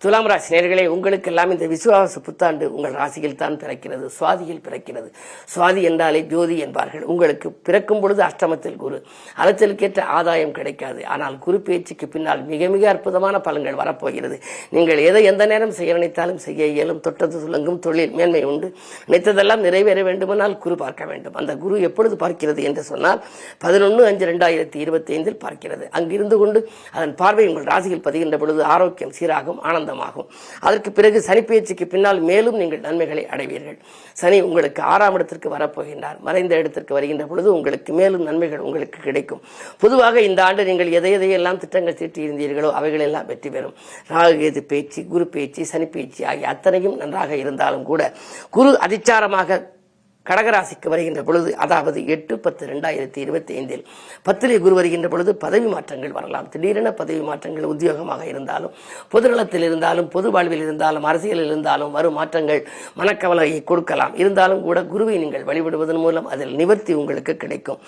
துலாம் ராசி நேயர்களே, உங்களுக்கெல்லாம் இந்த விசுவாச புத்தாண்டு உங்கள் ராசியில் தான் பிறக்கிறது, சுவாதியில் பிறக்கிறது. சுவாதி என்றாலே ஜோதி என்பார்கள். உங்களுக்கு பிறக்கும் பொழுது அஷ்டமத்தில் குரு, அலைச்சலுக்கேற்ற ஆதாயம் கிடைக்காது. ஆனால் குரு பேச்சுக்கு பின்னால் மிக மிக அற்புதமான பலன்கள் வரப்போகிறது. நீங்கள் எதை எந்த நேரம் செய்ய நினைத்தாலும் செய்ய இயலும். தொட்டது துலங்கும், தொழில் மேன்மை உண்டு. நினைத்ததெல்லாம் நிறைவேற வேண்டுமானால் குரு பார்க்க வேண்டும். அந்த குரு எப்பொழுது பார்க்கிறது என்று சொன்னால் 11/5/2025 பார்க்கிறது. அங்கிருந்து கொண்டு அதன் பார்வை உங்கள் ராசியில் பதிகின்ற பொழுது ஆரோக்கியம் சீராகும், ஆனந்தமாகும். அதற்கு பிறகு சனி பயிற்சிக்கு பின்னால் மேலும் நீங்கள் நன்மைகளை அடைவீர்கள். சனி உங்களுக்கு 6ஆம் இடத்திற்கு வரப்போகின்றார். மறைந்த இடத்திற்கு வருகின்ற பொழுது உங்களுக்கு மேலும் நன்மைகள் உங்களுக்கு கிடைக்கும். பொதுவாக இந்த ஆண்டு நீங்கள் எதையெல்லாம் திட்டங்கள் தீட்டி இருந்தீர்களோ அவைகளெல்லாம் வெற்றி பெறும். ராகுகேது பேச்சு, குரு பேச்சு, சனி பேச்சு ஆகிய அத்தனையும் நன்றாக இருந்தாலும் கூட குரு அதிச்சாரமாக கடகராசிக்கு வருகின்ற பொழுது, அதாவது 8/10/2025 10லே குரு வருகின்ற பொழுது பதவி மாற்றங்கள் வரலாம். திடீரென பதவி மாற்றங்கள் உத்தியோகமாக இருந்தாலும், பொது நலத்தில் இருந்தாலும், பொது வாழ்வில் இருந்தாலும், அரசியலில் இருந்தாலும் வரும் மாற்றங்கள் மனக்கவலையை கொடுக்கலாம். இருந்தாலும் கூட குருவை நீங்கள் வழிபடுவதன் மூலம் அதில் நிவர்த்தி உங்களுக்கு கிடைக்கும்.